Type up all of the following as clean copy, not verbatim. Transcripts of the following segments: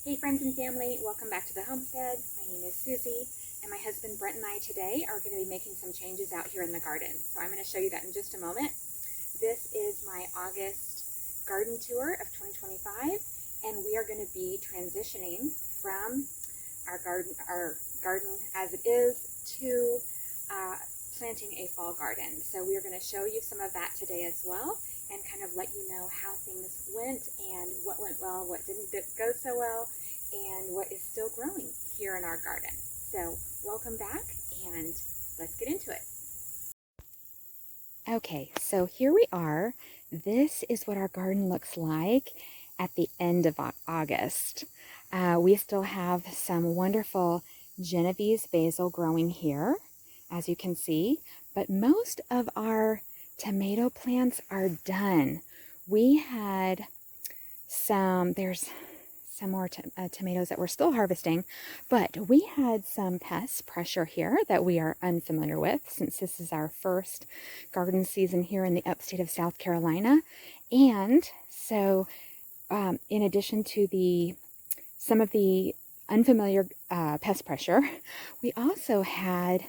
Hey friends and family, welcome back to the homestead. My name is Susie, and my husband Brent and I today are going to be making some changes out here in the garden. So I'm going to show you that in just a moment. This is my August garden tour of 2025, and we are going to be transitioning from our garden as it is to planting a fall garden. So we are going to show you some of that today as well, and kind of let you know how things went and what went well, what didn't go so well, and what is still growing here in our garden. So welcome back, and let's get into it. Okay, so here we are. This is what our garden looks like at the end of August. We still have some wonderful Genovese basil growing here, as you can see, but most of our tomato plants are done. We had there's some more tomatoes that we're still harvesting, but we had some pest pressure here that we are unfamiliar with since this is our first garden season here in the upstate of South Carolina. And so in addition to some of the unfamiliar pest pressure, we also had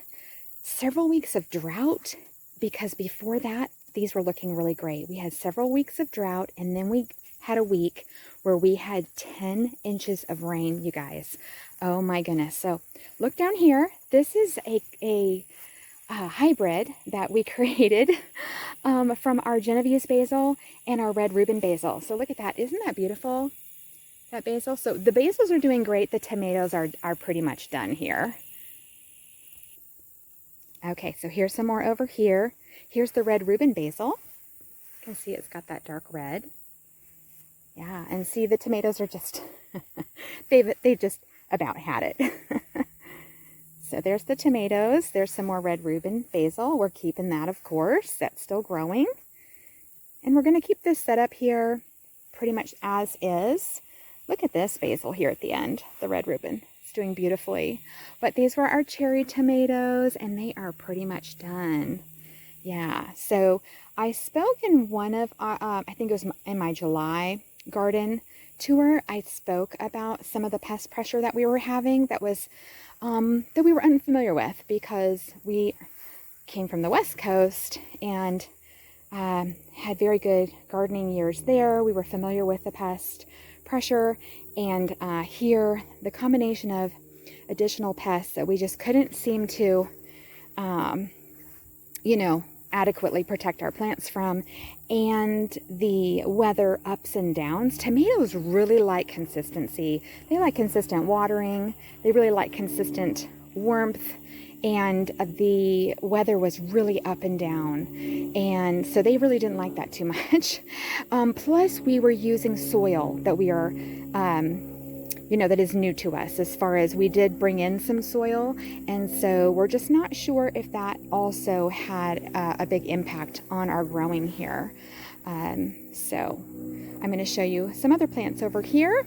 several weeks of drought, because before that, these were looking really great. We had several weeks of drought, and then we had a week where we had 10 inches of rain, you guys. Oh my goodness. So look down here. This is a hybrid that we created from our Genovese basil and our red Reuben basil. So look at that. Isn't that beautiful? That basil. So the basils are doing great. The tomatoes are pretty much done here. Okay, so here's some more over here. Here's the red Reuben basil. You can see it's got that dark red. Yeah, and see, the tomatoes are just, they've just about had it. So there's the tomatoes. There's some more red Reuben basil. We're keeping that, of course. That's still growing. And we're going to keep this set up here pretty much as is. Look at this basil here at the end, the red Reuben. It's doing beautifully. But these were our cherry tomatoes, and they are pretty much done. Yeah, so I spoke in one of, I think it was in my July garden tour, I spoke about some of the pest pressure that we were having that was, that we were unfamiliar with, because we came from the West Coast and had very good gardening years there. We were familiar with the pest pressure, and here the combination of additional pests that we just couldn't seem to, adequately protect our plants from, and the weather ups and downs. Tomatoes really like consistency. They like consistent watering. They really like consistent warmth, and the weather was really up and down, and so they really didn't like that too much. Plus we were using soil that we are that is new to us, as far as we did bring in some soil, and so we're just not sure if that also had a big impact on our growing here. So I'm going to show you some other plants over here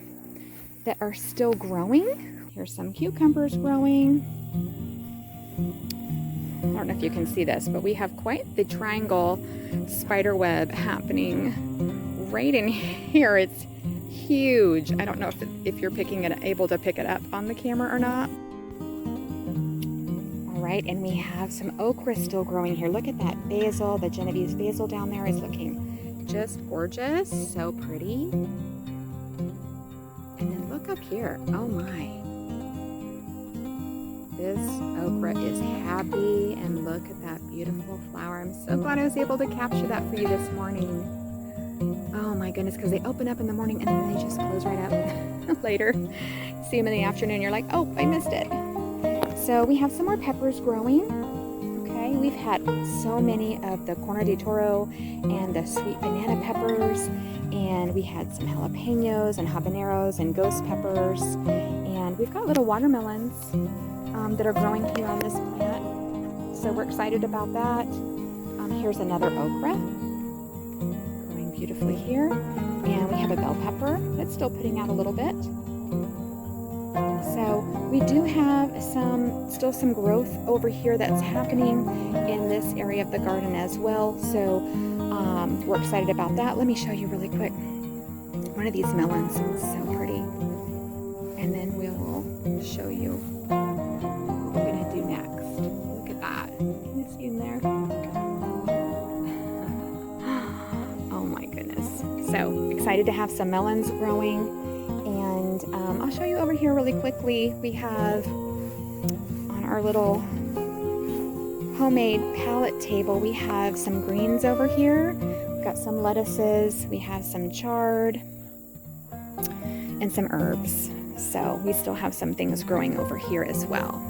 that are still growing. Here's some cucumbers growing. I don't know if you can see this, but we have quite the triangle spider web happening right in here. It's huge. I don't know if you're able to pick it up on the camera or not. All right, and we have some okra still growing here. Look at that basil. The Genovese basil down there is looking just gorgeous. So pretty. And then look up here. Oh my. This okra is happy, and look at that beautiful flower. I'm so glad I was able to capture that for you this morning. Oh my goodness, because they open up in the morning and then they just close right up later. See them in the afternoon, you're like, oh, I missed it. So we have some more peppers growing. Okay, we've had so many of the Corno de Toro and the sweet banana peppers, and we had some jalapenos and habaneros and ghost peppers, and we've got little watermelons that are growing here on this plant. So we're excited about that. Here's another okra. Beautifully here, and we have a bell pepper that's still putting out a little bit. So we do have still some growth over here that's happening in this area of the garden as well. So we're excited about that. Let me show you really quick. One of these melons is so pretty. excited to have some melons growing. And I'll show you over here really quickly. We have on our little homemade pallet table, we have some greens over here. We've got some lettuces, we have some chard, and some herbs. So we still have some things growing over here as well.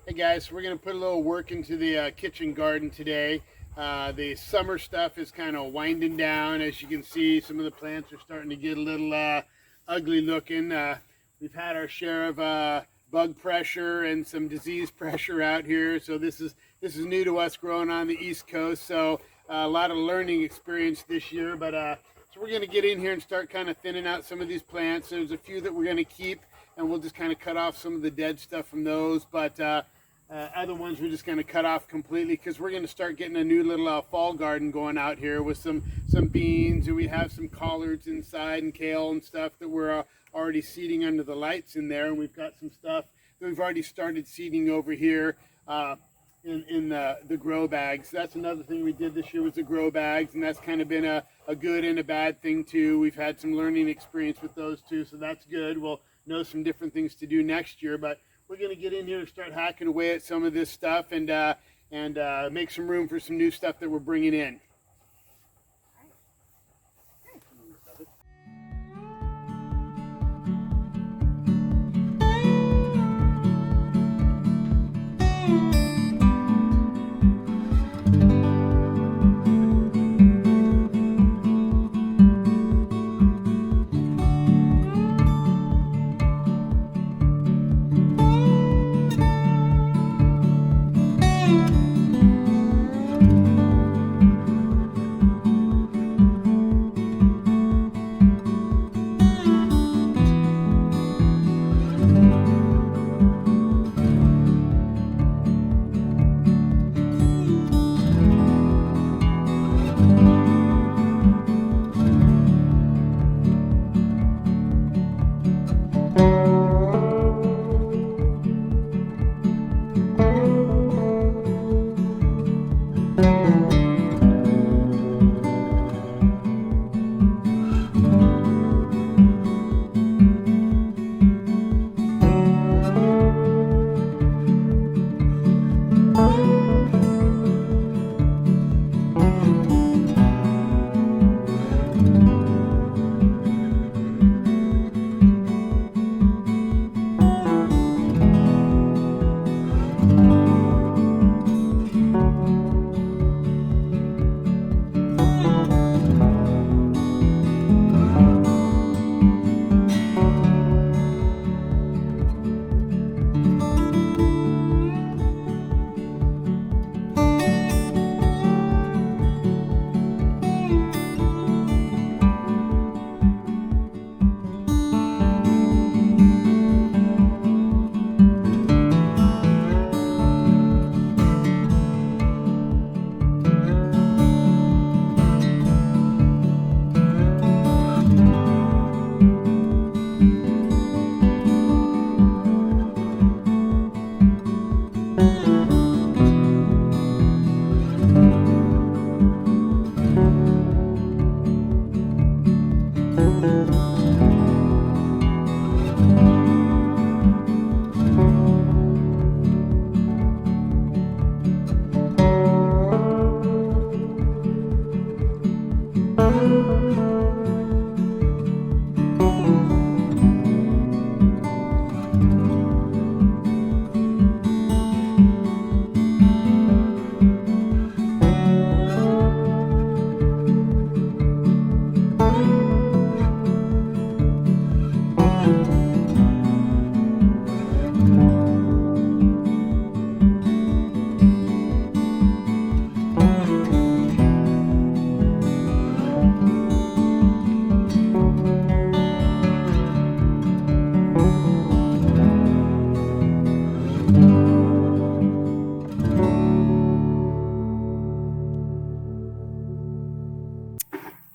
Hey guys, we're going to put a little work into the kitchen garden today. The summer stuff is kind of winding down. As you can see, some of the plants are starting to get a little ugly looking. We've had our share of bug pressure and some disease pressure out here, so this is new to us growing on the East Coast. So a lot of learning experience this year, but so we're going to get in here and start kind of thinning out some of these plants. There's a few that we're going to keep, and we'll just kind of cut off some of the dead stuff from those, but other ones we're just going to cut off completely, because we're going to start getting a new little fall garden going out here with some beans, and we have some collards inside and kale and stuff that we're already seeding under the lights in there, and we've got some stuff that we've already started seeding over here in the grow bags. That's another thing we did this year, was the grow bags, and that's kind of been a good and a bad thing too. We've had some learning experience with those too, so that's good. We'll know some different things to do next year, but we're going to get in here and start hacking away at some of this stuff and make some room for some new stuff that we're bringing in.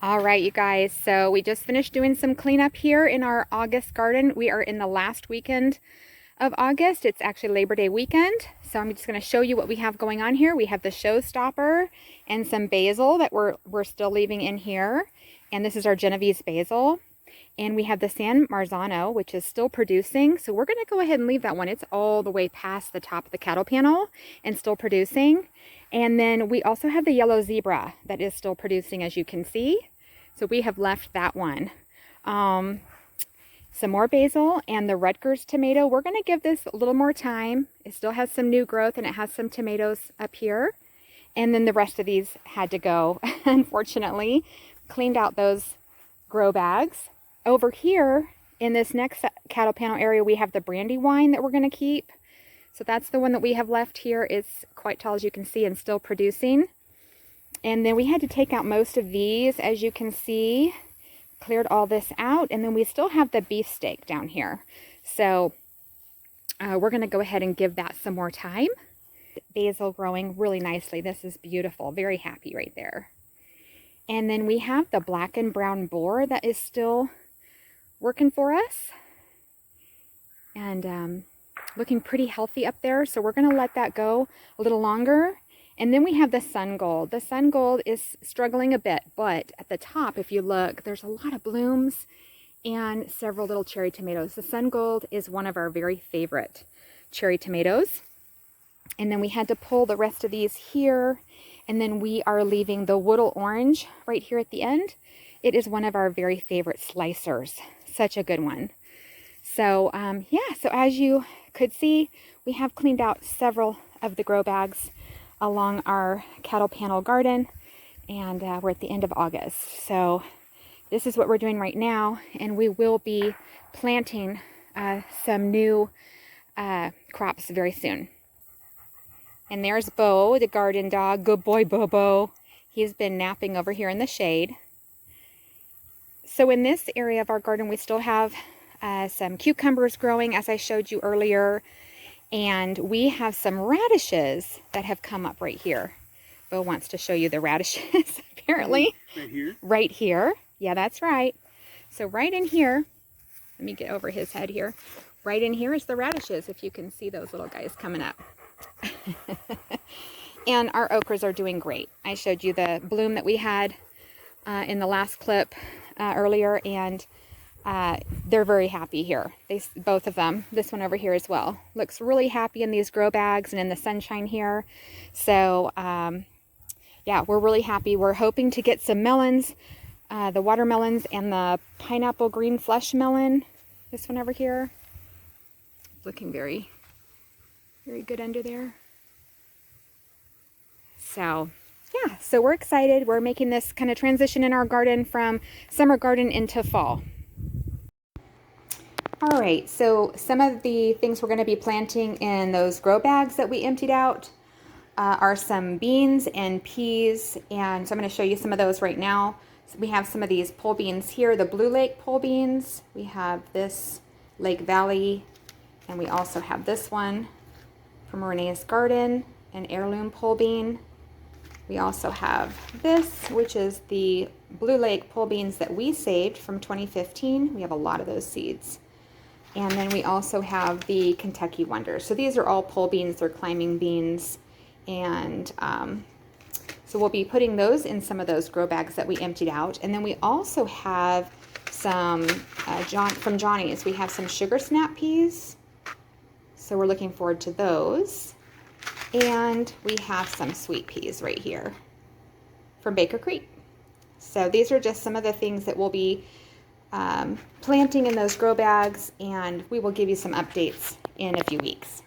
All right, you guys, so we just finished doing some cleanup here in our August garden. We are in the last weekend of August. It's actually Labor Day weekend, so I'm just going to show you what we have going on here. We have the showstopper and some basil that we're still leaving in here, and this is our Genovese basil. And we have the San Marzano, which is still producing, so we're going to go ahead and leave that one. It's all the way past the top of the cattle panel and still producing. And then we also have the yellow zebra that is still producing, as you can see. So we have left that one. Some more basil and the Rutgers tomato. We're going to give this a little more time. It still has some new growth and it has some tomatoes up here. And then the rest of these had to go, unfortunately. Cleaned out those grow bags. Over here in this next cattle panel area, we have the Brandywine that we're going to keep. So that's the one that we have left here. It's quite tall, as you can see, and still producing. And then we had to take out most of these, as you can see. Cleared all this out, and then we still have the beefsteak down here. So we're going to go ahead and give that some more time. Basil growing really nicely. This is beautiful. Very happy right there. And then we have the black and brown boar that is still working for us. And looking pretty healthy up there. So we're going to let that go a little longer. And then we have the sun gold. The sun gold is struggling a bit, but at the top, if you look, there's a lot of blooms and several little cherry tomatoes. The sun gold is one of our very favorite cherry tomatoes. And then we had to pull the rest of these here. And then we are leaving the Woodle orange right here at the end. It is one of our very favorite slicers. Such a good one. So yeah, so as you could see, we have cleaned out several of the grow bags along our cattle panel garden, and we're at the end of August. So this is what we're doing right now, and we will be planting some new crops very soon. And there's Bo, the garden dog. Good boy, Bobo. He's been napping over here in the shade. So in this area of our garden, we still have some cucumbers growing, as I showed you earlier. And we have some radishes that have come up right here. Bo wants to show you the radishes, apparently. Right here? Right here. Yeah, that's right. So right in here, let me get over his head here. Right in here is the radishes, if you can see those little guys coming up. And our okras are doing great. I showed you the bloom that we had in the last clip earlier, and they're very happy here. Both of them. This one over here as well. Looks really happy in these grow bags and in the sunshine here. So yeah, we're really happy. We're hoping to get some melons, the watermelons and the pineapple green flesh melon. This one over here. Looking very, very good under there. So yeah, so we're excited. We're making this kind of transition in our garden from summer garden into fall. All right, so some of the things we're going to be planting in those grow bags that we emptied out are some beans and peas, and so I'm going to show you some of those right now. So we have some of these pole beans here, the Blue Lake pole beans. We have this Lake Valley, and we also have this one from Renee's Garden, an heirloom pole bean. We also have this, which is the Blue Lake pole beans that we saved from 2015. We have a lot of those seeds. And then we also have the Kentucky Wonders. So these are all pole beans, they're climbing beans. And so we'll be putting those in some of those grow bags that we emptied out. And then we also have some, from Johnny's, we have some sugar snap peas. So we're looking forward to those. And we have some sweet peas right here from Baker Creek. So these are just some of the things that we'll be planting in those grow bags, and we will give you some updates in a few weeks.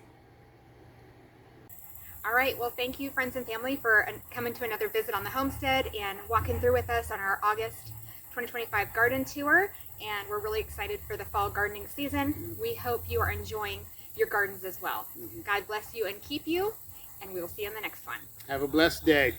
All right, well, thank you, friends and family, for coming to another visit on the homestead and walking through with us on our August 2025 garden tour. And we're really excited for the fall gardening season. We hope you are enjoying your gardens as well. God bless you and keep you, and we will see you in the next one. Have a blessed day.